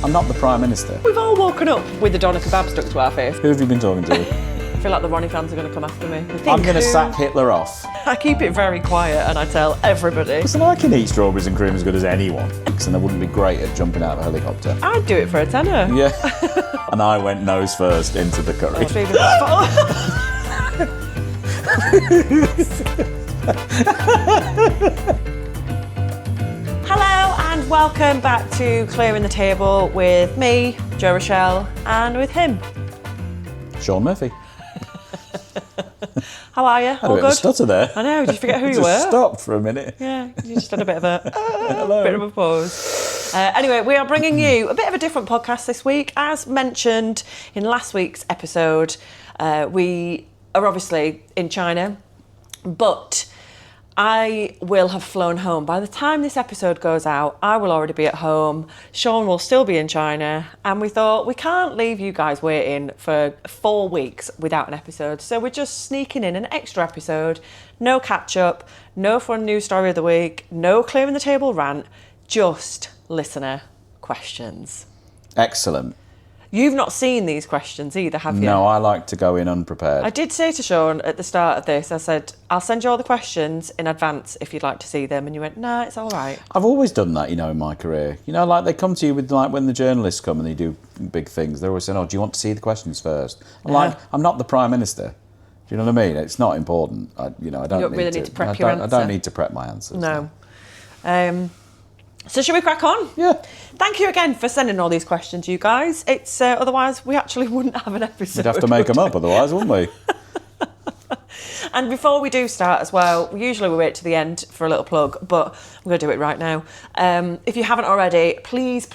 I'm not the Prime Minister. We've all woken up with the doner kebab stuck to our face. Who have you been talking to? I feel like the Ronnie fans are going to come after me. I'm going to sack Hitler off. I keep it very quiet and I tell everybody. Listen, I can eat strawberries and cream as good as anyone. And I wouldn't be great at jumping out of a helicopter. I'd do it for a tenner. Yeah. And I went nose first into the curry. Hello and welcome back to Clearing the Table with me, Jo Rochelle, and with him, Shaun Murphy. How are you? I had All a bit of a good? stutter there. I know, did you forget who you Just were? stopped for a minute. Yeah, you just had a bit of a Hello. bit of a pause. Anyway, we are bringing you a bit of a different podcast this week. As mentioned in last week's episode, we are obviously in China, but I will have flown home. By the time this episode goes out, I will already be at home. Shaun will still be in China. And we thought, we can't leave you guys waiting for 4 weeks without an episode. So we're just sneaking in an extra episode. No catch up, no fun news story of the week, no clearing the table rant, just listener questions. Excellent. You've not seen these questions either, have you? No, I like to go in unprepared. I did say to Shaun at the start of this, I said, I'll send you all the questions in advance if you'd like to see them. And you went, nah, it's all right. I've always done that, in my career. Like they come to you with, when the journalists come and they do big things, they're always saying, do you want to see the questions first? I'm like, I'm not the Prime Minister. Do you know what I mean? It's not important. I don't really need to prep your answer. I don't need to prep my answers. No. So should we crack on? Yeah. Thank you again for sending all these questions, you guys. It's otherwise we actually wouldn't have an episode. We'd have to make them up otherwise, wouldn't we? And before we do start as well, usually we wait to the end for a little plug, but I'm going to do it right now. If you haven't already, please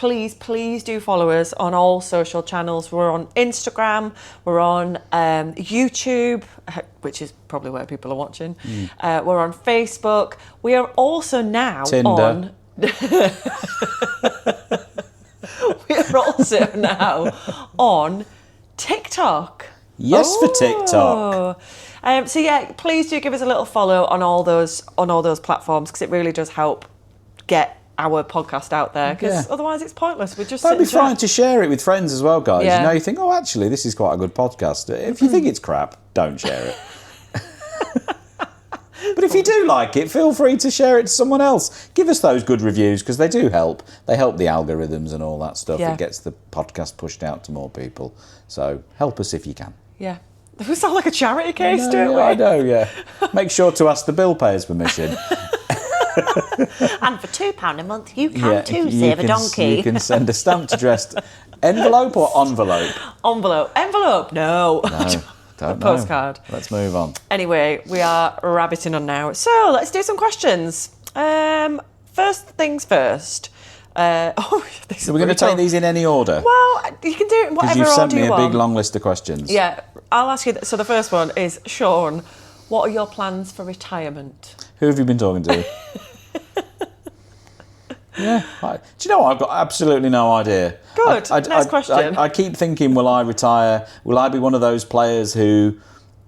do follow us on all social channels. We're on Instagram, we're on YouTube, which is probably where people are watching. We're on Facebook. We are also now Tinder. on... We are also now on TikTok. Yes, for TikTok. So yeah, please do give us a little follow on all those platforms because it really does help get our podcast out there. Because otherwise, it's pointless. We're just Don't be frightened to share it with friends as well, guys. Yeah. You think, actually, this is quite a good podcast. If you think it's crap, don't share it. But if you do like it, feel free to share it to someone else. Give us those good reviews because they do help. They help the algorithms and all that stuff. Yeah. It gets the podcast pushed out to more people. So help us if you can. Yeah. We sound like a charity case, don't we? I know, yeah. Make sure to ask the bill payer's permission. And for £2 a month, you can too save a donkey. You can send a stamped addressed envelope or envelope? Envelope? No. Don't know. Postcard. Let's move on. Anyway, we are rabbiting on now. So let's do some questions. First things first. So we're going to take these in any order? Well, you can do it in whatever order you want. Because you've sent me a big long list of questions. Yeah, I'll ask you. So the first one is, Shaun, what are your plans for retirement? Who have you been talking to? Yeah. Do you know what? I've got absolutely no idea. Good. Next question. I keep thinking, will I retire? Will I be one of those players who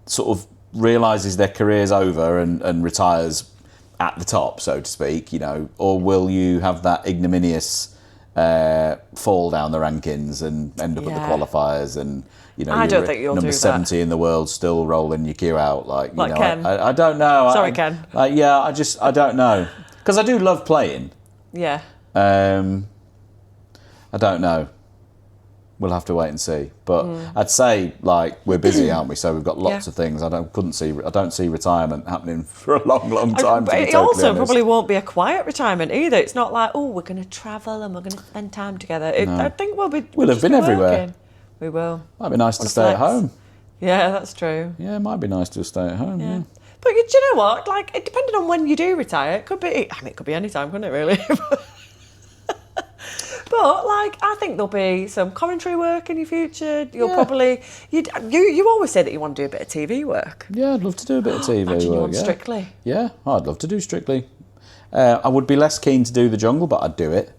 sort of realises their career's over and retires at the top, so to speak, or will you have that ignominious fall down the rankings and end up at the qualifiers and, I don't think you'll number do 70 in the world still rolling your queue out. Like Ken. I don't know. Sorry, Ken. I don't know. Because I do love playing. Yeah. I don't know. We'll have to wait and see. But I'd say we're busy, aren't we? So we've got lots of things. I don't see retirement happening for a long time. But it also probably won't be a quiet retirement either. It's not like, we're going to travel and we're going to spend time together. I think we'll have been everywhere. We will. Might be nice to stay at home. Yeah, that's true. Yeah, it might be nice to stay at home. Yeah. But do you know what? Depending on when you do retire, it could be. It could be any time, couldn't it? Really. But I think there'll be some commentary work in your future. You'll probably you always say that you want to do a bit of TV work. Yeah, I'd love to do a bit of TV Imagine work. You on Strictly. Yeah, I'd love to do Strictly. I would be less keen to do the jungle, but I'd do it.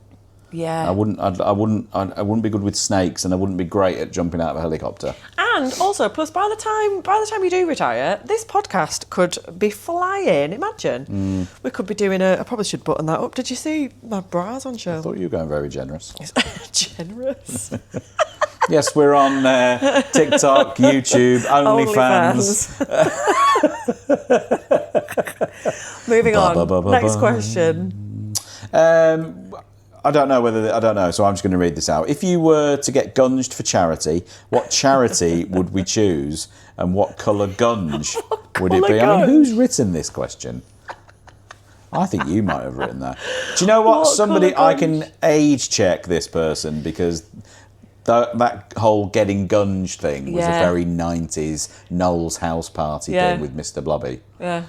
Yeah. I wouldn't be good with snakes, and I wouldn't be great at jumping out of a helicopter. And also, plus by the time you do retire, this podcast could be flying. Imagine. We could be doing I probably should button that up. Did you see my bras on show? I thought you were going very generous. Generous. Yes, we're on TikTok, YouTube, OnlyFans. Moving on. Next question. I don't know, so I'm just going to read this out. If you were to get gunged for charity, what charity would we choose, and what colour gunge would it be? I mean, who's written this question? I think you might have written that. Do you know what? I can age check this person, because that whole getting gunged thing was a very 90s Noel's house party thing with Mr. Blobby. Yeah.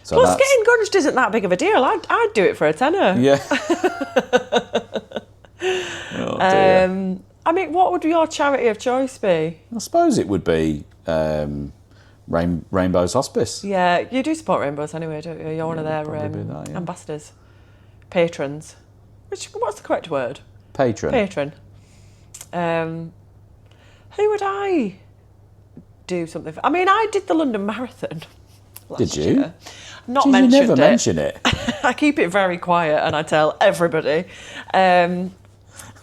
So plus, getting gunged isn't that big of a deal. I'd do it for a tenner. Yeah. Oh, dear. I mean, what would your charity of choice be? I suppose it would be Rainbow's Hospice. Yeah, you do support Rainbows anyway, don't you? You're one of their ambassadors. Patrons. What's the correct word? Patron. Who would I do something for? I mean, I did the London Marathon last year. You Not Did mentioned you never it. mention it? I keep it very quiet and I tell everybody.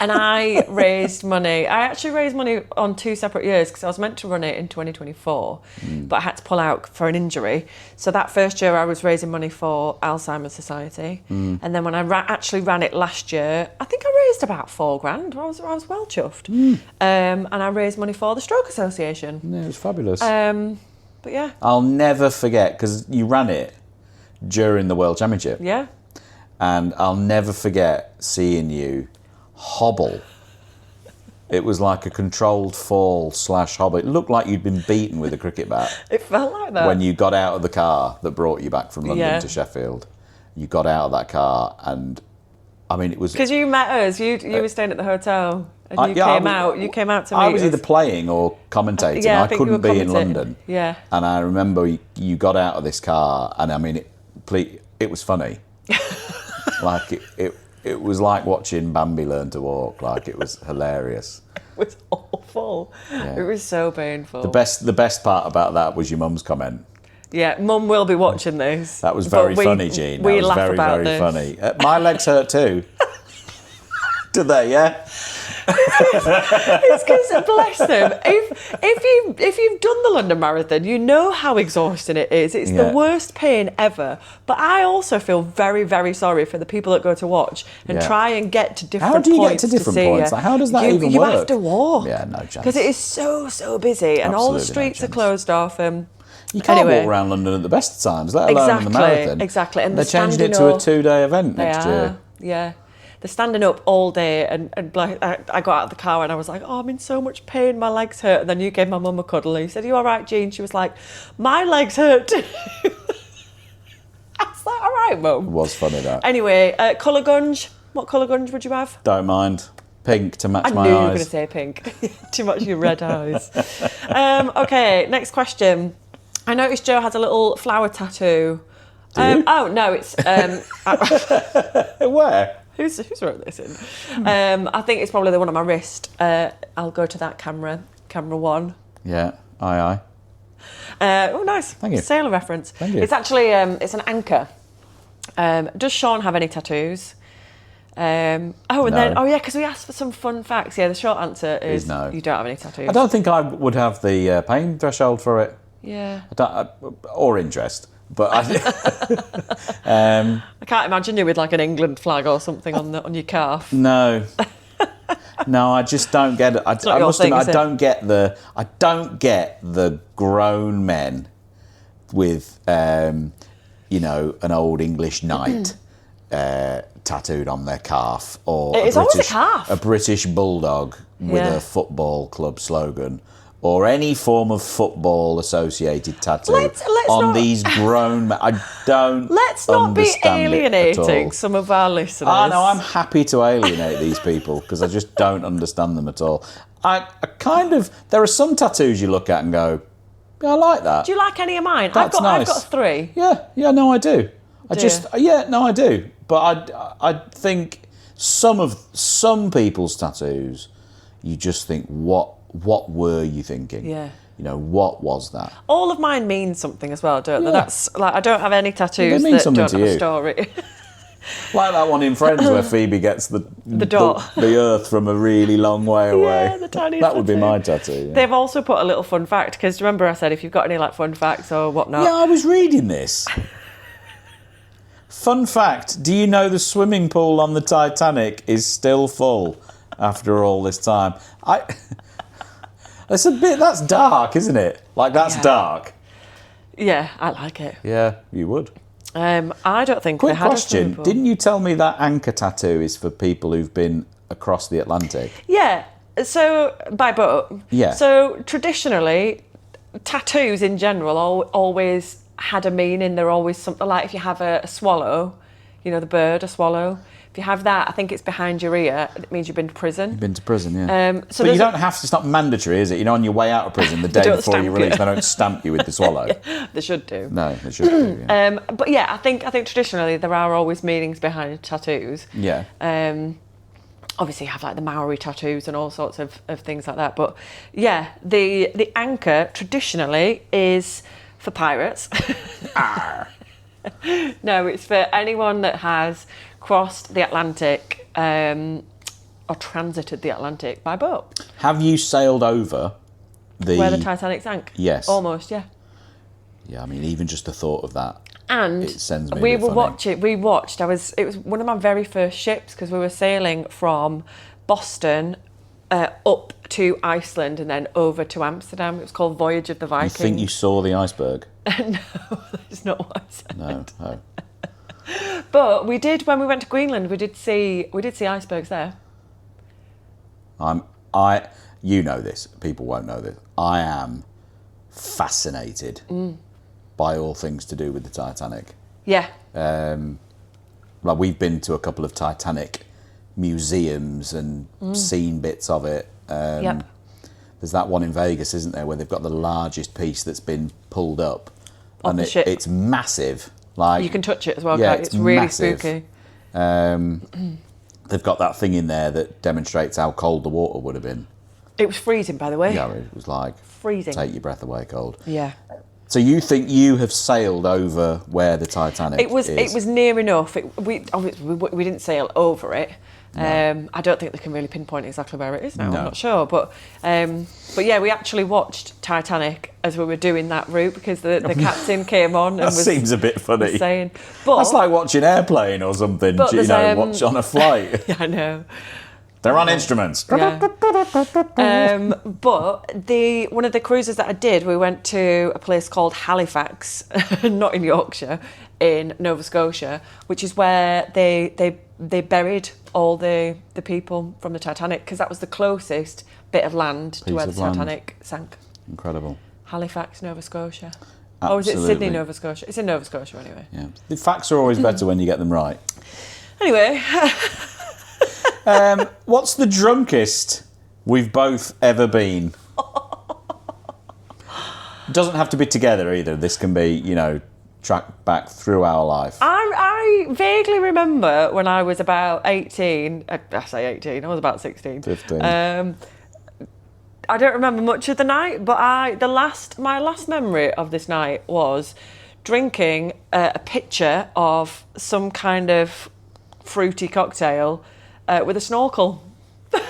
And I raised money. I actually raised money on 2 separate years, because I was meant to run it in 2024, but I had to pull out for an injury. So that first year I was raising money for Alzheimer's Society. And then when I actually ran it last year, I think I raised about £4,000. I was well chuffed. And I raised money for the Stroke Association. Yeah, it was fabulous. But yeah. I'll never forget, because you ran it during the World Championship. Yeah. And I'll never forget seeing you hobble. It was like a controlled fall / hobble. It looked like you'd been beaten with a cricket bat. It felt like that. When you got out of the car that brought you back from London to Sheffield. You got out of that car, and I mean, it was... Because you met us. You were staying at the hotel. And you came out to meet I was us. either playing or commentating. Yeah, I couldn't be in London. Yeah. And I remember you got out of this car, and I mean, it was funny. Like it was like watching Bambi learn to walk. Like, it was hilarious. It was awful. Yeah. It was so painful. The best part about that was your mum's comment. Yeah, Mum will be watching this. That was very funny, Jean. We that was laugh very, about very this. funny. My legs hurt too. Did they? Yeah. It's because, bless them, if you've done the London Marathon, you know how exhausting it is. It's the worst pain ever. But I also feel very, very sorry for the people that go to watch and try and get to different points. How do you get to different points? Like, how does that even work? You have to walk. Yeah, no chance. Because it is so busy, and all the streets are closed off. You can't walk around London at the best of times, let alone in the marathon. Exactly. And they're changing it to a 2-day event next year. Yeah. They're standing up all day, and I got out of the car and I was like, oh, I'm in so much pain, my legs hurt. And then you gave my mum a cuddle and you said, are you all right, Jean? She was like, my legs hurt too. I was like, all right, Mum. It was funny, that. Anyway, colour gunge. What colour gunge would you have? Don't mind. Pink to match my eyes. I knew you were going to say pink. To match your red eyes. Okay, next question. I noticed Jo has a little flower tattoo. Oh, no, it's... Where? Who's wrote this in? I think it's probably the one on my wrist. I'll go to that camera 1. Yeah, aye. Oh, nice. Thank you. Sailor reference. Thank you. It's actually it's an anchor. Does Shaun have any tattoos? Then because we asked for some fun facts. Yeah, the short answer is no. You don't have any tattoos. I don't think I would have the pain threshold for it. Yeah. Or interest. But I can't imagine you with like an England flag or something on your calf. No, I just don't get it. I must admit, I don't get the grown men with an old English knight tattooed on their calf, or it's always a calf. A British bulldog with a football club slogan. Or any form of football-associated tattoo on these grown men. I don't Let's not be alienating some of our listeners. Oh, no, I'm happy to alienate these people because I just don't understand them at all. There are some tattoos you look at and go, yeah, I like that. Do you like any of mine? That's nice. I've got 3. Yeah, no, I do. I do. But I think some people's tattoos, you just think, what what were you thinking? Yeah. You know, what was that? All of mine mean something as well, don't they? That's like, I don't have any tattoos mean that something don't to have a you. story. Like that one in Friends where Phoebe gets the dot. the earth from a really long way away. Yeah, the tiny That would be tattoo. my tattoo. Yeah. They've also put a little fun fact, because remember I said if you've got any like fun facts or whatnot. Yeah, I was reading this. Fun fact, do you know the swimming pool on the Titanic is still full after all this time? That's dark, isn't it? Like, that's dark. Yeah, I like it. Yeah, you would. I don't think Quick they had a question, swimming pool. didn't you tell me that anchor tattoo is for people who've been across the Atlantic? Yeah, so by boat. Yeah. So traditionally, tattoos in general always had a meaning. They're always something like if you have a swallow, you know, the bird, a swallow. If you have that, I think it's behind your ear. It means you've been to prison. You've been to prison, yeah. So but you don't have to, it's not mandatory, is it? You know, on your way out of prison, the day don't before you stamp release, you. they don't stamp you with the swallow. They should do. No, they should do, yeah. But yeah, I think traditionally there are always meanings behind tattoos. Yeah. Obviously you have like the Maori tattoos and all sorts of things like that. But yeah, the anchor traditionally is for pirates. No, it's for anyone that has crossed the Atlantic or transited the Atlantic by boat. Have you sailed over Where the Titanic sank? Yes. Almost, yeah. Yeah, I mean, even just the thought of that. And It sends me a we bit were funny. watching. It was one of my very first ships because we were sailing from Boston up to Iceland and then over to Amsterdam. It was called Voyage of the You Viking. think you saw the iceberg? No, that's not what I said. No. Oh. But we did when we went to Greenland. We did see icebergs there. You know this. People won't know this. I am fascinated by all things to do with the Titanic. Yeah. Like we've been to a couple of Titanic museums and seen bits of it. Yep. There's that one in Vegas, isn't there, where they've got the largest piece that's been pulled up, Off and the ship. it's massive. Like You can touch it as well. yeah, Can't you? It's really massive. spooky. They've got that thing in there that demonstrates how cold the water would have been. It was freezing, by the way. Yeah, it was like Freezing. take your breath away cold. Yeah. So you think you have sailed over where the Titanic It was is? near enough. We didn't sail over it. No. I don't think they can really pinpoint exactly where it is now. No. I'm not sure, but yeah, we actually watched Titanic as we were doing that route because the captain came on and That seems a bit funny. was saying, but That's like watching Airplane or something, But you there's, know, watch on a flight. yeah, I know. They're on instruments. Yeah. But one of the cruises that I did, we went to a place called Halifax, not in Yorkshire, in Nova Scotia, which is where they buried all the people from the Titanic because that was the closest bit of land to where the Titanic sank. Incredible. Halifax, Nova Scotia. Absolutely. Or is it Sydney, Nova Scotia? It's in Nova Scotia anyway. Yeah. The facts are always better when you get them right. Anyway. What's the drunkest we've both ever been? Doesn't have to be together either. This can be, you know, tracked back through our life. I vaguely remember when I was about 18, I say 18, I was about 16. 15. I don't remember much of the night, but my last memory of this night was drinking a pitcher of some kind of fruity cocktail with a snorkel. I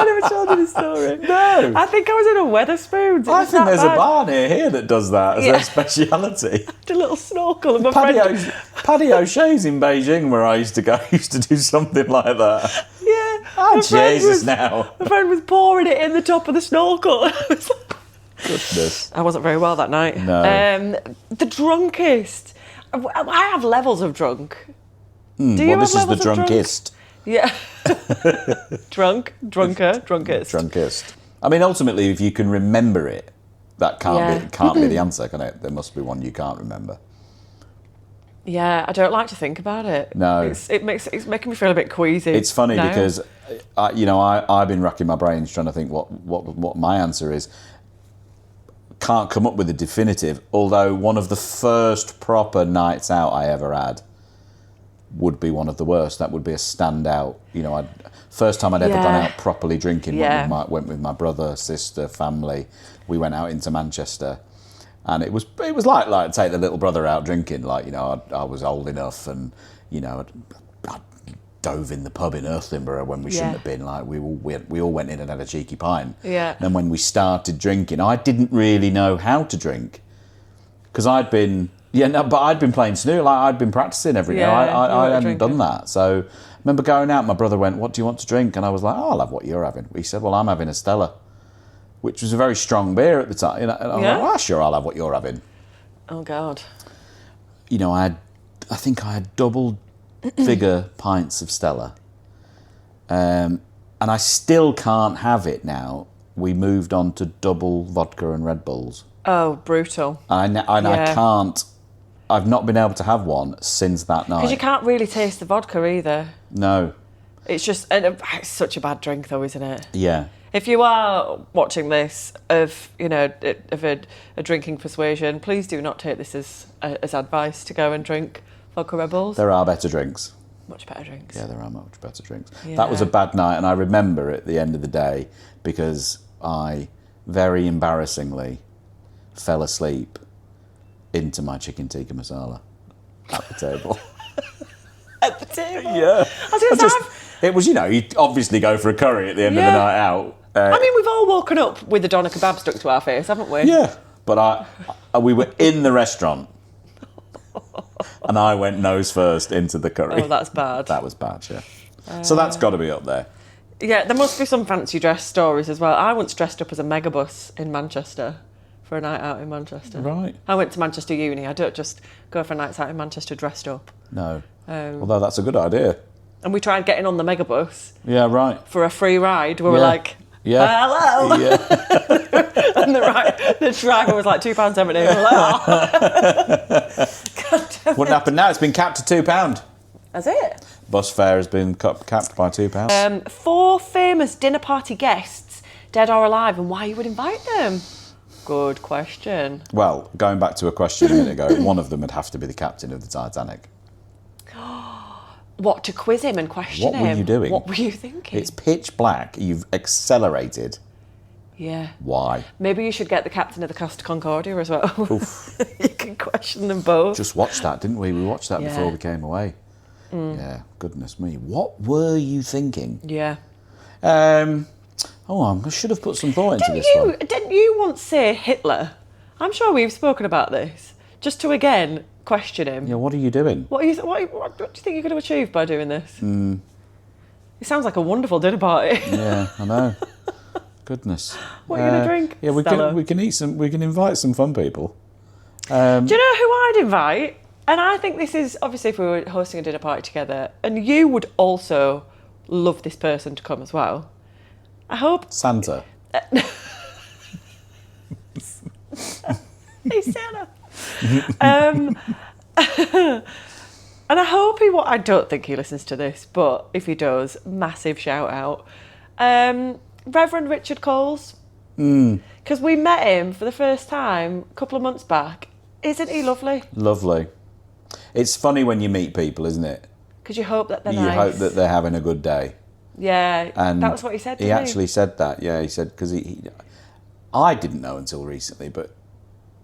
never told you this story. No. I think I was in a Wetherspoons. I think there's a bar near here that does that as Yeah. their speciality. A little snorkel. And my Paddy O'Shea's in Beijing, where I used to go, used to do something like that. Yeah. Oh, my friend Jesus, now. My friend was pouring it in the top of the snorkel. I was like, Goodness. I wasn't very well that night. No. The drunkest. I have levels of drunk. Do you Well, have this is the levels of drunk? drunkest. Yeah. Drunker, drunkest. Drunkest. I mean, ultimately, if you can remember it, that can't be the answer, can it? There must be one you can't remember. Yeah, I don't like to think about it. No. It's making me feel a bit queasy. It's funny now. because, I've been racking my brains trying to think what my answer is. Can't come up with a definitive, although one of the first proper nights out I ever had would be one of the worst. That would be a standout. You know, first time I'd ever gone out properly drinking. Went with my brother, sister, family. We went out into Manchester, and it was like take the little brother out drinking. Like, you know, I was old enough, and you know, I dove in the pub in Earthlinborough when we shouldn't have been. Like, we all went in and had a cheeky pint. Yeah. And when we started drinking, I didn't really know how to drink because I'd been playing snooker. Like, I'd been practicing every day. I hadn't done that. So I remember going out. My brother went, "What do you want to drink?" And I was like, "Oh, I'll have what you're having." He said, "Well, I'm having a Stella," which was a very strong beer at the time. And I was like, "Well, sure, I'll have what you're having." Oh God. You know, I think I had double figure pints of Stella, and I still can't have it now. We moved on to double vodka and Red Bulls. Oh, brutal. I can't. I've not been able to have one since that night. Because you can't really taste the vodka either. No. It's just, it's such a bad drink though, isn't it? Yeah. If you are watching this of a drinking persuasion, please do not take this as advice to go and drink vodka Red Bulls. There are better drinks. Much better drinks. Yeah, there are much better drinks. Yeah. That was a bad night, and I remember at the end of the day because I very embarrassingly fell asleep into my chicken tikka masala at the table. At the table? Yeah. I was going to say, it was, you know, you obviously go for a curry at the end of the night out. I mean, we've all woken up with the doner kebab stuck to our face, haven't we? Yeah. But we were in the restaurant and I went nose first into the curry. Oh, that's bad. That was bad, yeah. So that's got to be up there. Yeah, there must be some fancy dress stories as well. I once dressed up as a megabus in Manchester for a night out in Manchester. Right. I went to Manchester Uni. I don't just go for nights out in Manchester dressed up. No. Although that's a good idea. And we tried getting on the megabus. Yeah, right. For a free ride. We were like, hello. Yeah. And the driver was like £2.70. We were like, oh. Wouldn't happen now. It's been capped at £2. That's it. Bus fare has been capped by £2. 4 famous dinner party guests, dead or alive, and why you would invite them? Good question. Well, going back to a question a minute ago, one of them would have to be the captain of the Titanic. What, to quiz him and question him? What were you doing? What were you thinking? It's pitch black. You've accelerated. Yeah. Why? Maybe you should get the captain of the Costa Concordia as well. You can question them both. Just watched that, didn't we? We watched that before we came away. Yeah, goodness me. What were you thinking? Yeah. I should have put some thought into this one. Didn't you once say Hitler? I'm sure we've spoken about this. Just to, again, question him. Yeah, what are you doing? What do you think you're going to achieve by doing this? It sounds like a wonderful dinner party. Yeah, I know. Goodness. What are you going to drink? Yeah, we can eat some. We can invite some fun people. Do you know who I'd invite? And I think this is, obviously, if we were hosting a dinner party together, and you would also love this person to come as well. I hope... Santa. Hey, Santa. And I hope I don't think he listens to this, but if he does, massive shout out. Reverend Richard Coles. Because we met him for the first time a couple of months back. Isn't he lovely? Lovely. It's funny when you meet people, isn't it? Because you hope that they're nice. You hope that they're having a good day. Yeah, and that was what he said to me. He actually said that, yeah. He said, because I didn't know until recently, but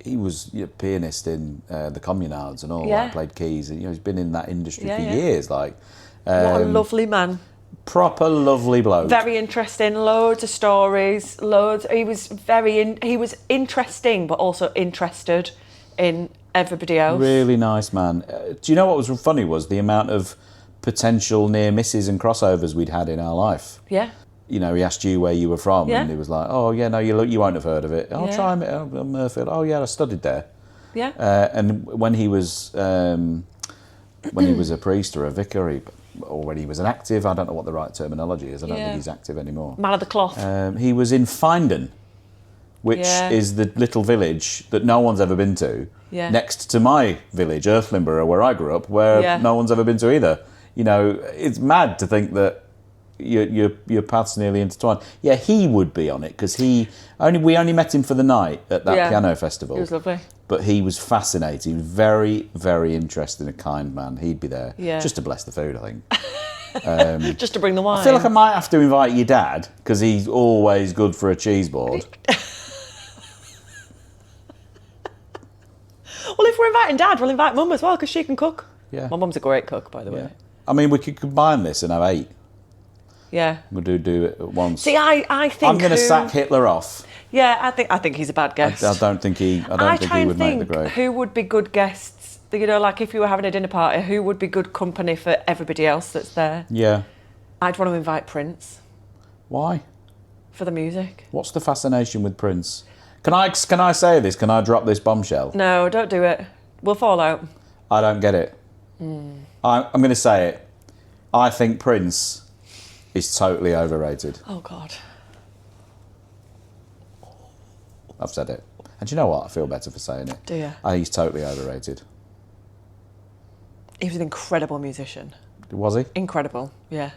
he was a pianist in the Communards and all. Like, played keys, and he's been in that industry for years. Like, what a lovely man. Proper lovely bloke. Very interesting, loads of stories, loads. He was he was interesting, but also interested in everybody else. Really nice man. Do you know what was funny was the amount of potential near misses and crossovers we'd had in our life. Yeah. You know, he asked you where you were from, and he was like, "Oh yeah, no, you won't have heard of it. I'll try Murfield. Oh yeah, I studied there." Yeah. And when he was a priest or a vicar, or when he was an active, I don't know what the right terminology is. I don't think he's active anymore. Man of the cloth. He was in Findon, which is the little village that no one's ever been to, next to my village, Earthlinborough, where I grew up, where no one's ever been to either. You know, it's mad to think that your paths nearly intertwined. Yeah, he would be on it because we only met him for the night at that piano festival. He was lovely. but he was fascinating, very, very interesting, a kind man. He'd be there just to bless the food, I think. Just to bring the wine. I feel like I might have to invite your dad, because he's always good for a cheese board. Well, if we're inviting Dad, we'll invite Mum as well, because she can cook. Yeah. My mum's a great cook, by the way. I mean, we could combine this and have 8. Yeah. We'll do it at once. See, I think I'm going to sack Hitler off. Yeah, I think he's a bad guest. I don't think he would make the grade. Who would be good guests? You know, like if you were having a dinner party, who would be good company for everybody else that's there? Yeah. I'd want to invite Prince. Why? For the music. What's the fascination with Prince? Can I say this? Can I drop this bombshell? No, don't do it. We'll fall out. I don't get it. I'm going to say it. I think Prince is totally overrated. Oh, God. I've said it. And do you know what? I feel better for saying it. Do you? He's totally overrated. He was an incredible musician. Was he? Incredible, yeah.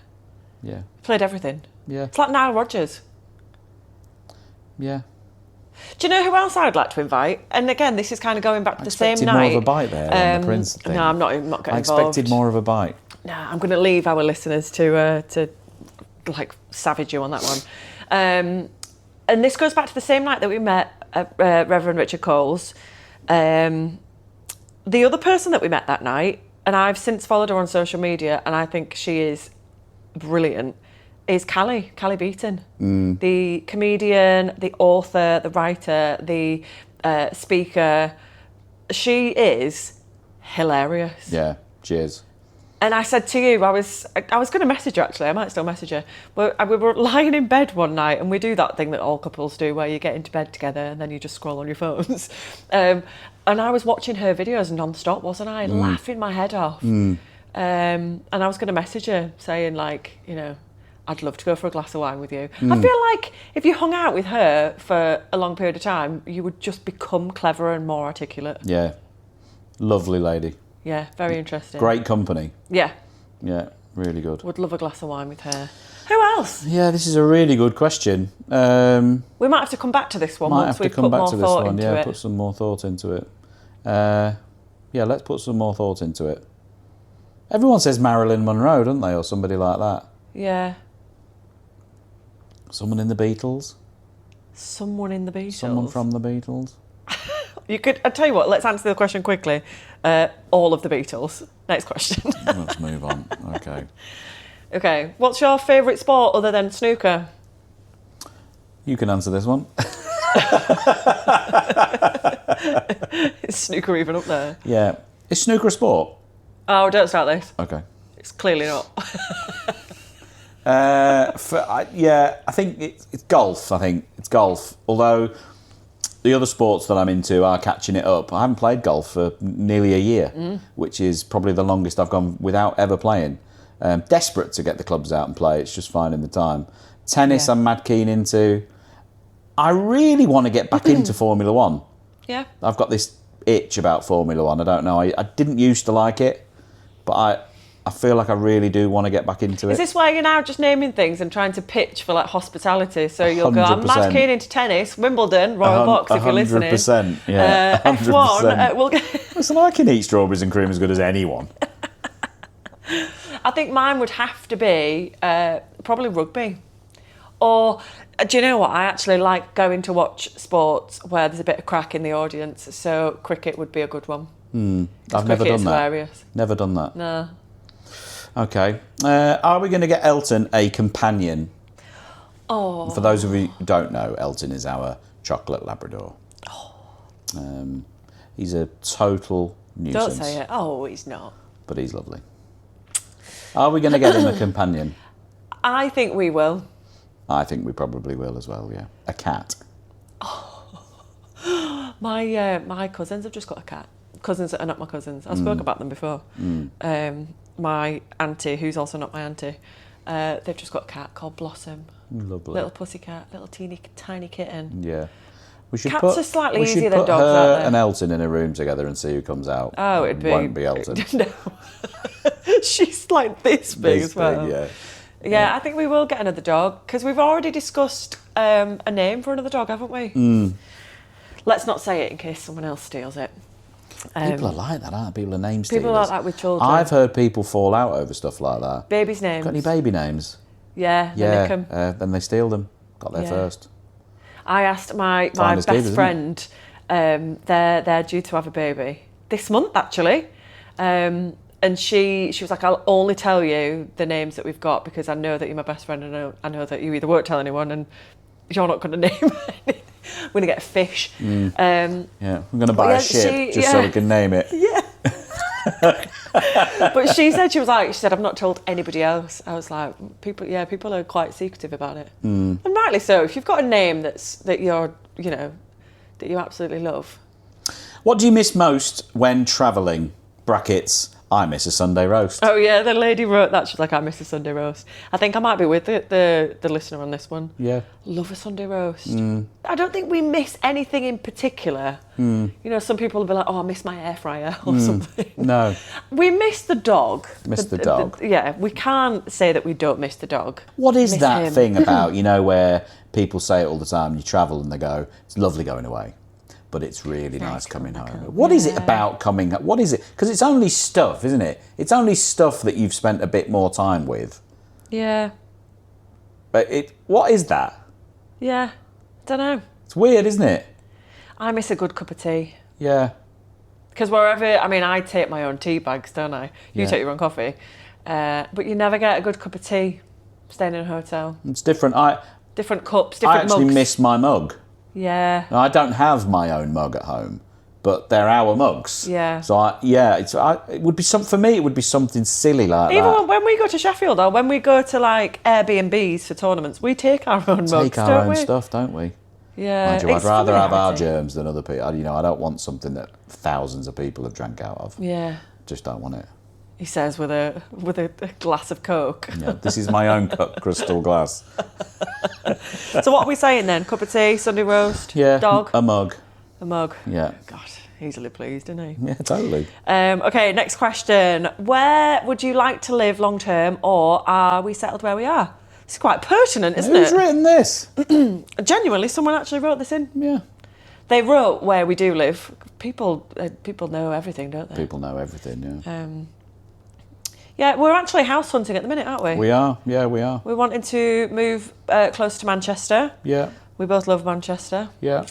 Yeah. Played everything. Yeah. It's like Nile Rodgers. Yeah. Do you know who else I'd like to invite? And again, this is kind of going back to the same night. I expected more of a bite there on the Prince thing. No, I'm not getting involved. I expected more of a bite. No, I'm going to leave our listeners to like savage you on that one. And this goes back to the same night that we met Reverend Richard Coles. The other person that we met that night, and I've since followed her on social media, and I think she is brilliant, is Callie Beaton. The comedian, the author, the writer, the speaker. She is hilarious. Yeah, she is. And I said to you, I was going to message her actually. I might still message her. But we were lying in bed one night, and we do that thing that all couples do, where you get into bed together and then you just scroll on your phones. And I was watching her videos non-stop, wasn't I? Laughing my head off. And I was going to message her saying, like, you know, I'd love to go for a glass of wine with you. I feel like if you hung out with her for a long period of time, you would just become cleverer and more articulate. Yeah. Lovely lady. Yeah, very interesting. Great company. Yeah. Yeah, really good. Would love a glass of wine with her. Who else? Yeah, this is a really good question. We might have to come back to this one once we've put more thought into it. Put some more thought into it. Yeah, let's put some more thought into it. Everyone says Marilyn Monroe, don't they, or somebody like that? Yeah. Someone in the Beatles? Someone in the Beatles? Someone from the Beatles? You could. I'll tell you what. Let's answer the question quickly. All of the Beatles. Next question. Let's move on. Okay. Okay. What's your favourite sport other than snooker? You can answer this one. Is snooker even up there? Yeah. Is snooker a sport? Oh, don't start this. Okay. It's clearly not. I think it's golf. I think it's golf. Although the other sports that I'm into are catching it up. I haven't played golf for nearly a year, which is probably the longest I've gone without ever playing. Desperate to get the clubs out and play. It's just finding the time. Tennis, I'm mad keen into. I really want to get back into Formula One. Yeah. I've got this itch about Formula One. I don't know. I didn't used to like it, but I feel like I really do want to get back into it. Is this why you're now just naming things and trying to pitch for like hospitality? So you'll go, I'm mad keen into tennis, Wimbledon, Royal Box if you're listening. 100%, yeah. 100%. F1, we'll get... Listen, I can eat strawberries and cream as good as anyone. I think mine would have to be probably rugby. Or, do you know what? I actually like going to watch sports where there's a bit of crack in the audience. So cricket would be a good one. I've never done that. Hilarious. Never done that. No. Okay. Are we going to get Elton a companion? Oh. For those of you who don't know, Elton is our chocolate Labrador. He's a total nuisance. Don't say it. Oh, he's not. But he's lovely. Are we going to get him a companion? I think we will. I think we probably will as well, yeah. A cat. My cousins have just got a cat. Cousins that are not my cousins. I spoke about them before. My auntie, who's also not my auntie, they've just got a cat called Blossom. Lovely. Little pussycat, little tiny kitten. Yeah. We should Cats are slightly easier than dogs, her aren't they? and Elton in a room together and see who comes out. Oh, it won't be Elton. No. She's like this big as well. Big, yeah, I think we will get another dog because we've already discussed a name for another dog, haven't we? Let's not say it in case someone else steals it. People are like that, aren't they? People are name stealers. People are like that with children. I've heard people fall out over stuff like that. Babies' names. Got any baby names? Yeah, they nick 'em. Then they steal them. Got there first. I asked my best friend, they're due to have a baby this month, actually. And she was like, I'll only tell you the names that we've got because I know that you're my best friend and I know that you either won't tell anyone and you're not going to name any. We're going to get a fish. We're going to buy a ship just so we can name it. Yeah. But she said, I've not told anybody else. I was like, people are quite secretive about it. And rightly so. If you've got a name that you absolutely love. What do you miss most when travelling? Brackets, I miss a Sunday roast. Oh yeah, the lady wrote that. She's like, I miss a Sunday roast. I think I might be with the listener on this one. Yeah. Love a Sunday roast. I don't think we miss anything in particular. You know, some people will be like, oh, I miss my air fryer or something. No. We miss the dog. Miss the dog. Yeah, we can't say that we don't miss the dog. What is miss that him. thing about, where people say it all the time, you travel and they go, it's lovely going away, but it's really nice coming home. What is it about coming home? What is it? Because it's only stuff, isn't it? It's only stuff that you've spent a bit more time with. Yeah. But what is that? Yeah. Don't know. It's weird, isn't it? I miss a good cup of tea. Yeah. Because I take my own tea bags, don't I? You take your own coffee. But you never get a good cup of tea staying in a hotel. It's different. Different cups, different mugs. I actually miss my mug. Yeah. Now, I don't have my own mug at home, but they're our mugs. Yeah. So it would be for me. It would be something silly like that. Even when we go to Sheffield or when we go to like Airbnbs for tournaments, we take our own mugs. Take our own stuff, don't we? Yeah. Mind you, I'd rather have our germs than other people. I don't want something that thousands of people have drank out of. Yeah. Just don't want it. He says with a glass of Coke. Yeah, this is my own crystal glass. So what are we saying then? Cup of tea, Sunday roast, dog? A mug. A mug. Yeah. God, easily pleased, isn't he? Yeah, totally. Okay, next question. Where would you like to live long term, or are we settled where we are? It's quite pertinent, isn't it? Who's written this? Genuinely, someone actually wrote this in. Yeah. They wrote where we do live. People know everything, don't they? People know everything, yeah. Yeah, we're actually house hunting at the minute, aren't we? We are, yeah, we are. We're wanting to move close to Manchester. Yeah. We both love Manchester. Yeah.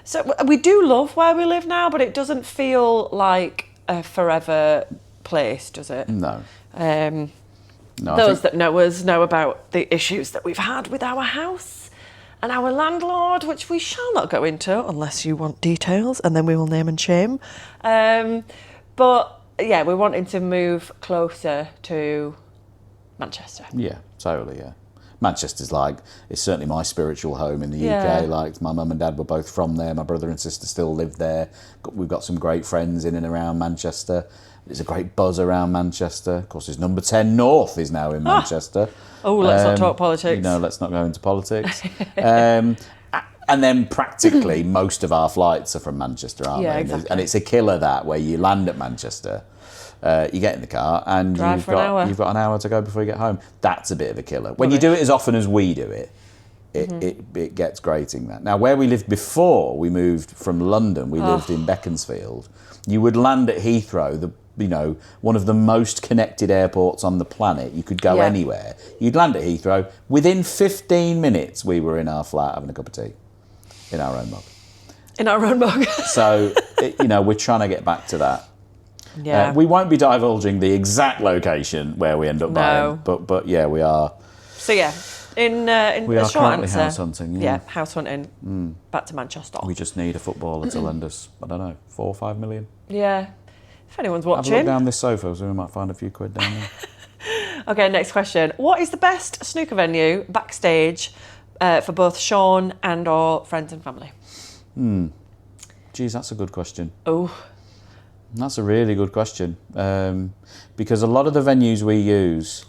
So we do love where we live now, but it doesn't feel like a forever place, does it? No. No, those that know us know about the issues that we've had with our house and our landlord, which we shall not go into unless you want details, and then we will name and shame. But yeah, we're wanting to move closer to Manchester. Yeah, totally, yeah. Manchester's it's certainly my spiritual home in the Yeah. UK. Like, my mum and dad were both from there. My brother and sister still live there. We've got some great friends in and around Manchester. There's a great buzz around Manchester. Of course, there's number 10 North is now in Manchester. Oh, let's not talk politics. Let's not go into politics. And then practically most of our flights are from Manchester, aren't they? Exactly. And it's a killer that where you land at Manchester, you get in the car and you've got an hour to go before you get home. That's a bit of a killer. When you do it as often as we do it, it gets grating. That. Now, where we lived before we moved from London, we lived in Beaconsfield. You would land at Heathrow, one of the most connected airports on the planet. You could go anywhere. You'd land at Heathrow. Within 15 minutes, we were in our flat having a cup of tea. In our own mug. In our own mug. So, we're trying to get back to that. Yeah. We won't be divulging the exact location where we end up buying, but yeah, we are. So yeah, in we a are short currently answer, house hunting. Yeah, house hunting. Back to Manchester. We just need a footballer to lend us, I don't know, 4 or 5 million. Yeah. If anyone's Have a watching. look down this sofa, so we might find a few quid down there. Okay, next question. What is the best snooker venue backstage for both Shaun and or friends and family? Geez, that's a good question. Oh. That's a really good question. Because a lot of the venues we use,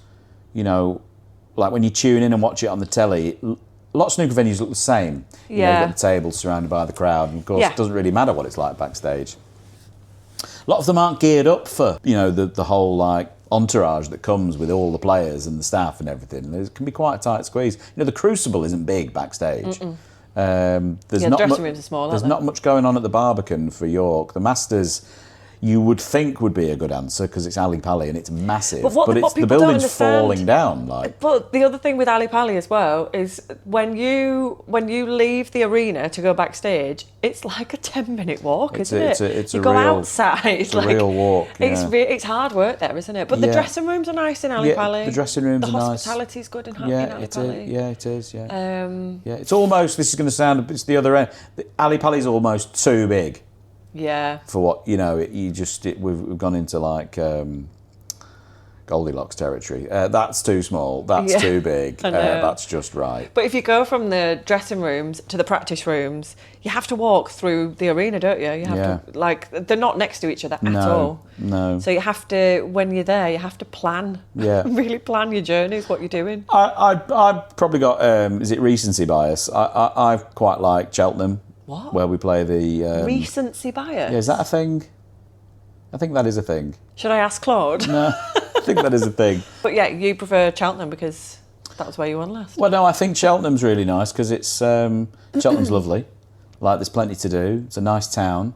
like when you tune in and watch it on the telly, a lot of snooker venues look the same. You've got the tables surrounded by the crowd, and of course it doesn't really matter what it's like backstage. A lot of them aren't geared up for, the whole entourage that comes with all the players and the staff and everything. It can be quite a tight squeeze. The Crucible isn't big backstage. There's Yeah, the not dressing rooms are small, There's aren't they? not much going on at the Barbican for York. The Masters, you would think would be a good answer because it's Ali Pali and it's massive, But what it's the people don't building's understand- falling down. Like, But the other thing with Ali Pali as well is when you leave the arena to go backstage, it's like a 10-minute walk, isn't it? It's you a go real, outside. It's a real walk. Yeah. It's hard work there, isn't it? But the Yeah. dressing rooms are nice in Ali Pali. The dressing rooms The are nice. hospitality's good in Ali It Pali. is. Yeah, it is. Yeah. Yeah. It's almost. This is going to sound. It's the other end. Ali Pali's almost too big Yeah. for what we've gone into like Goldilocks territory. That's too small. That's Yeah. too big. I know. That's just right. But if you go from the dressing rooms to the practice rooms, you have to walk through the arena, don't you? You have to, like, they're not next to each other at all. No. So you have to, when you're there, you have to plan. Yeah. Really plan your journeys, what you're doing. I've probably got. Is it recency bias? I quite like Cheltenham. What? Where we play the. Recency bias? Yeah, is that a thing? I think that is a thing. Should I ask Claude? No, I think that is a thing. But yeah, you prefer Cheltenham because that was where you won last. Well, no, I think Cheltenham's really nice because it's Cheltenham's lovely. Like, there's plenty to do. It's a nice town.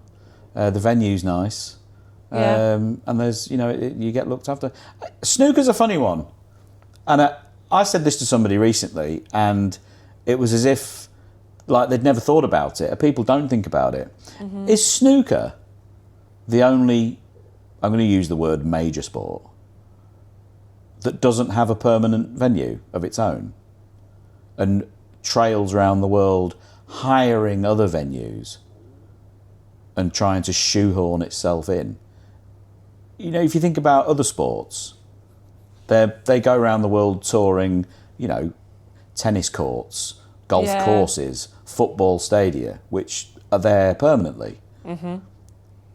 The venue's nice. Yeah. And there's, you get looked after. Snooker's a funny one. And I said this to somebody recently, and it was as if, like, they'd never thought about it. People don't think about it. Mm-hmm. Is snooker the only, I'm going to use the word major sport, that doesn't have a permanent venue of its own and trails around the world hiring other venues and trying to shoehorn itself in? If you think about other sports, they go around the world touring, tennis courts, golf courses, football stadia, which are there permanently. Mm-hmm.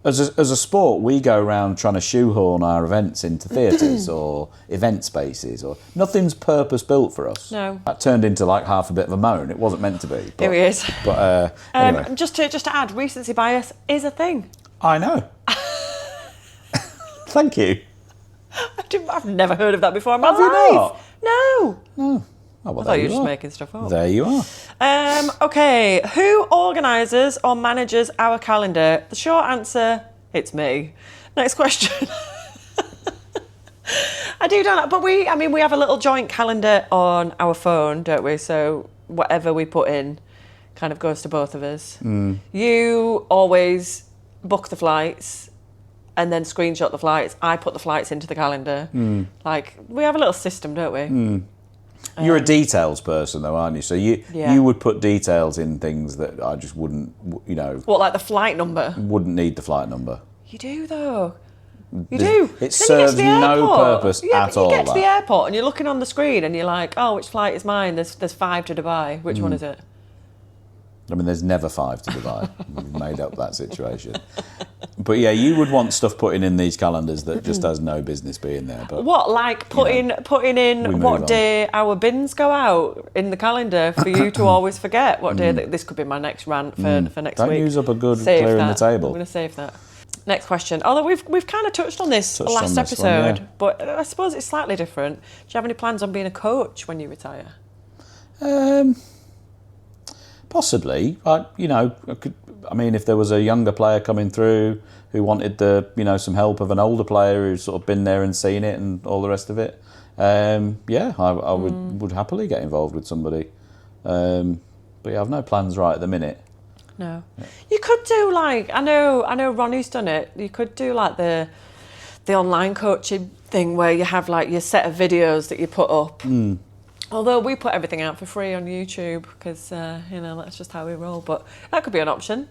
As a sport, we go around trying to shoehorn our events into theatres or event spaces, or nothing's purpose built for us. No. That turned into like half a bit of a moan. It wasn't meant to be. But, Here he is. But anyway, Just to add, recency bias is a thing. I know. Thank you. I've never heard of that before in my Have you life. not? No. Oh, well, I thought there you were you just are. making stuff up. There you are. Okay, who organises or manages our calendar? The short answer, it's me. Next question. I do know that, but we have a little joint calendar on our phone, don't we? So whatever we put in kind of goes to both of us. Mm. You always book the flights and then screenshot the flights. I put the flights into the calendar. Mm. Like, we have a little system, don't we? Mm. You're a details person, though, aren't you? So you would put details in things that I just wouldn't, What, like the flight number? Wouldn't need the flight number. You do, though. You do. It serves no purpose at all. You get to the airport and you're looking on the screen and you're like, oh, which flight is mine? There's 5 to Dubai. Which one is it? I mean, there's never 5 to Dubai. We've made up that situation. But yeah, you would want stuff putting in these calendars that just has no business being there. But what, like putting in what day our bins go out in the calendar for you to always forget what day this could be my next rant for next week. Don't use up a good clearing the table. I'm going to save that. Next question. Although we've kind of touched on this last episode, but I suppose it's slightly different. Do you have any plans on being a coach when you retire? Possibly. If there was a younger player coming through who wanted some help of an older player who's sort of been there and seen it and all the rest of it, I would happily get involved with somebody. But yeah, I've no plans right at the minute. No. Yeah. You could do I know Ronnie's done it. You could do the online coaching thing where you have your set of videos that you put up. Mm. Although we put everything out for free on YouTube because, that's just how we roll. But that could be an option,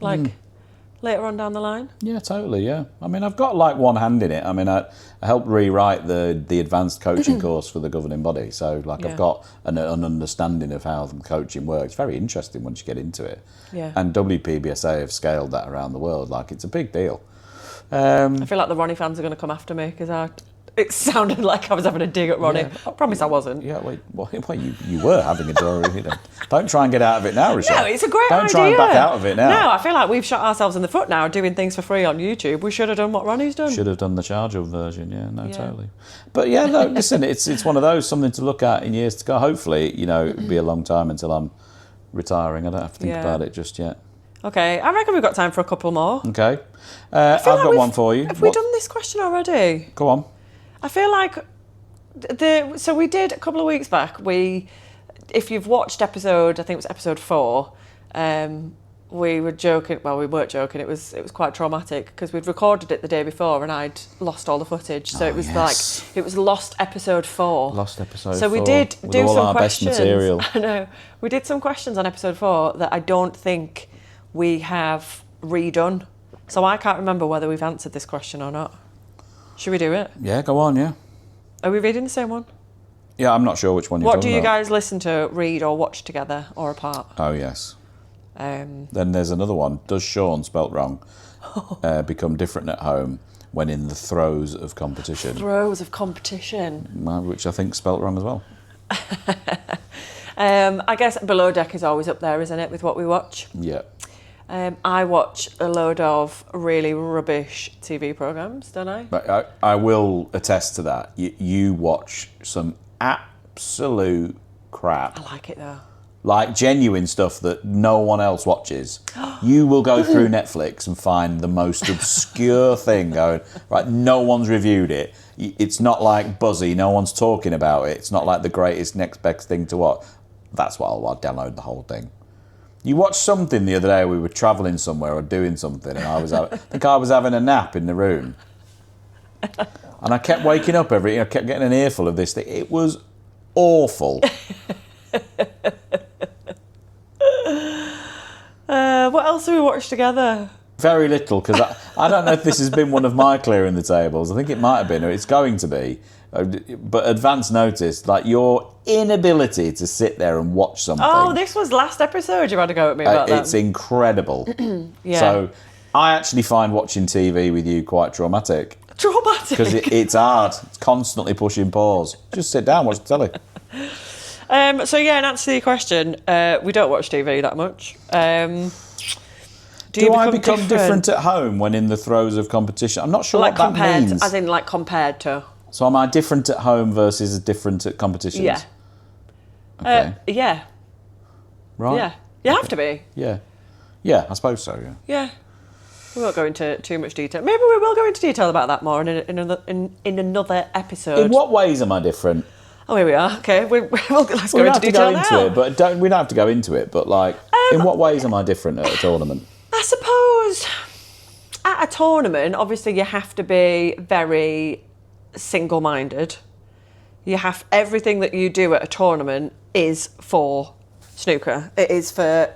later on down the line. Yeah, totally, yeah. I mean, I've got one hand in it. I mean, I helped rewrite the advanced coaching course for the governing body. So, I've got an understanding of how the coaching works. Very interesting once you get into it. Yeah. And WPBSA have scaled that around the world. It's a big deal. I feel like the Ronnie fans are going to come after me because it sounded like I was having a dig at Ronnie. Yeah. I promise I wasn't. Yeah, wait, you were having a dig. Don't try and get out of it now, Rochelle. No, it's a great idea. Don't try and back out of it now. No, I feel like we've shot ourselves in the foot now doing things for free on YouTube. We should have done what Ronnie's done. Should have done the chargeable version, totally. But yeah, listen, it's one of those, something to look at in years to go. Hopefully, it'll be a long time until I'm retiring. I don't have to think about it just yet. Okay, I reckon we've got time for a couple more. Okay. I've got one for you. Have we done this question already? Go on. I feel like so we did a couple of weeks back. If you've watched episode, I think it was episode 4, we were joking. Well, we weren't joking. It was quite traumatic because we'd recorded it the day before and I'd lost all the footage. So it was like it was lost episode 4. Lost episode 4. So we did do all some our questions. Best material. I know. We did some questions on episode 4 that I don't think we have redone. So I can't remember whether we've answered this question or not. Should we do it? Yeah, go on. Yeah. Are we reading the same one? Yeah, I'm not sure which one you're What talking do you about. guys listen to, read or watch together or apart? Oh, yes. Um, Then there's another one. Does Shaun, spelt wrong, become different at home when in the throes of competition? Throes of competition. Which I think spelt wrong as well. I guess Below Deck is always up there, isn't it, with what we watch? Yeah. I watch a load of really rubbish TV programmes, don't I? But I will attest to that. You watch some absolute crap. I like it though. Like genuine stuff that no one else watches. You will go through Netflix and find the most obscure thing going, right, no one's reviewed it. It's not like Buzzy, no one's talking about it. It's not like the greatest next best thing to watch. That's why I'll download the whole thing. You watched something the other day, we were travelling somewhere or doing something, and I think I was having a nap in the room. And I kept waking up I kept getting an earful of this thing. It was awful. What else have we watched together? Very little, because I don't know if this has been one of my clearing the tables. I think it might have been, or it's going to be. But advance notice, like your inability to sit there and watch something. Oh, this was last episode you had to go at me about that. It's incredible. Yeah. So I actually find watching TV with you quite traumatic. Traumatic? Because it's hard. It's constantly pushing pause. Just sit down, watch the telly. So yeah, in answer to your question, we don't watch TV that much. Do I become different at home when in the throes of competition? I'm not sure like what that means. As in like compared to? So am I different at home versus different at competitions? Yeah. Okay. Yeah. Right. Yeah. You have to be. Yeah. Yeah, I suppose so, yeah. Yeah. We won't go into too much detail. Maybe we will go into detail about that more in another episode. In what ways am I different? Oh, here we are. Okay, let's go into detail now. We don't have to go into it, but like, in what ways am I different at a tournament? I suppose at a tournament, obviously you have to be very single-minded. Everything that you do at a tournament is for snooker. It is for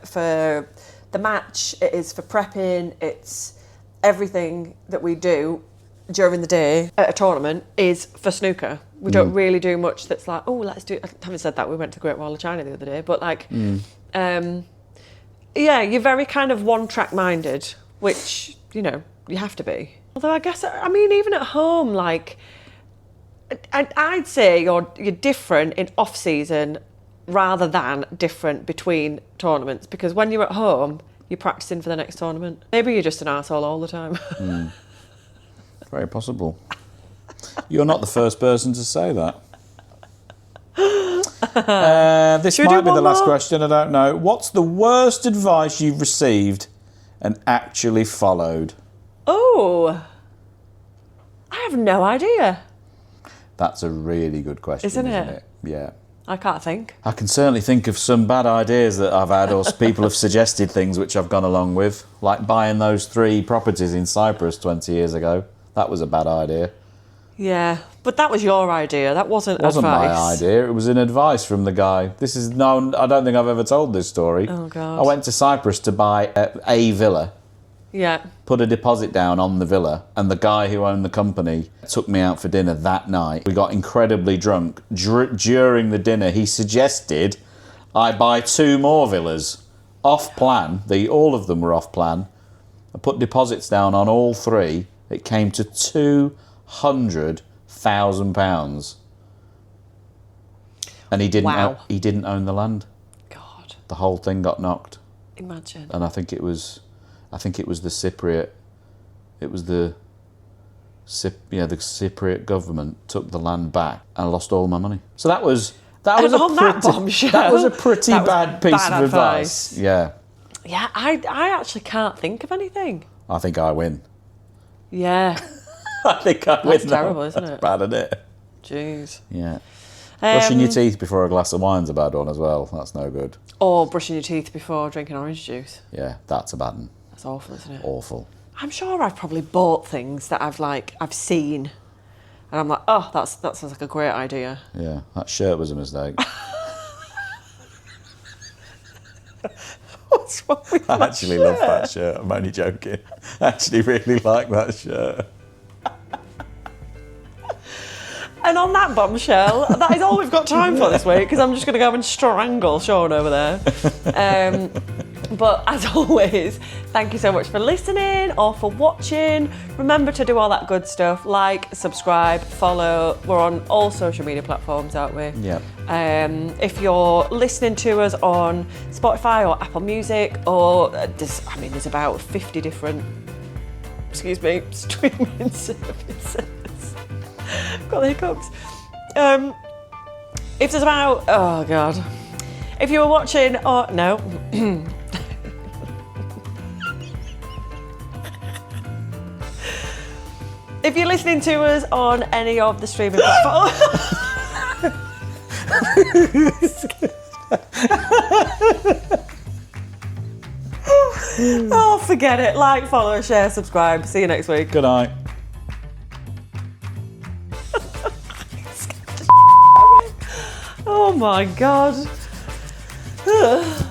the match, it is for prepping, it's everything that we do during the day at a tournament is for snooker. We don't really do much that's like, oh, let's do... Having said that, we went to the Great Wall of China the other day, but like... yeah, you're very kind of one-track minded, which, you know, you have to be. Although I guess, I mean, even at home, like... I'd say you're different in off-season rather than different between tournaments, because when you're at home, you're practicing for the next tournament. Maybe you're just an arsehole all the time. Very possible. You're not the first person to say that. This might be the last question, I don't know. What's the worst advice you've received and actually followed? Oh, I have no idea. That's a really good question, isn't it? Yeah. I can't think. I can certainly think of some bad ideas that I've had, or people have suggested things which I've gone along with, like buying those 3 properties in Cyprus 20 years ago. That was a bad idea. Yeah, but that was your idea. That wasn't advice. It wasn't my idea. It was an advice from the guy. I don't think I've ever told this story. Oh, God. I went to Cyprus to buy a villa. Yeah. Put a deposit down on the villa, and the guy who owned the company took me out for dinner that night. We got incredibly drunk. During the dinner, he suggested I buy 2 more villas. Off plan. All of them were off plan. I put deposits down on all 3. It came to £200,000. And he didn't own the land. God. The whole thing got knocked. Imagine. And I think it was the Cypriot. It was the Cypriot government took the land back, and I lost all my money. So that was That was And on that bombshell, That was a pretty that was bad piece bad of advice. Yeah. Yeah, I actually can't think of anything. I think I win. Yeah. I think I win. That's terrible, isn't it? Bad, isn't it? Jeez. Yeah. Brushing your teeth before a glass of wine's a bad one as well. That's no good. Or brushing your teeth before drinking orange juice. Yeah, that's a bad one. That's awful, isn't it? Awful. I'm sure I've probably bought things that I've seen, and I'm like, oh, that sounds like a great idea. Yeah, that shirt was a mistake. What's wrong with I that actually shirt? love that shirt. I'm only joking. I actually really like that shirt. And on that bombshell, that is all we've got time for this week, because I'm just going to go and strangle Shaun over there. But as always, thank you so much for listening or for watching. Remember to do all that good stuff, like, subscribe, follow. We're on all social media platforms, aren't we? Yeah. If you're listening to us on Spotify or Apple Music, or there's about 50 different, streaming services. Got the hiccups. If there's about, oh God. If you were watching, or no. If you're listening to us on any of the streaming platforms. Oh, forget it. Like, follow, share, subscribe. See you next week. Good night. Oh my God. Ugh.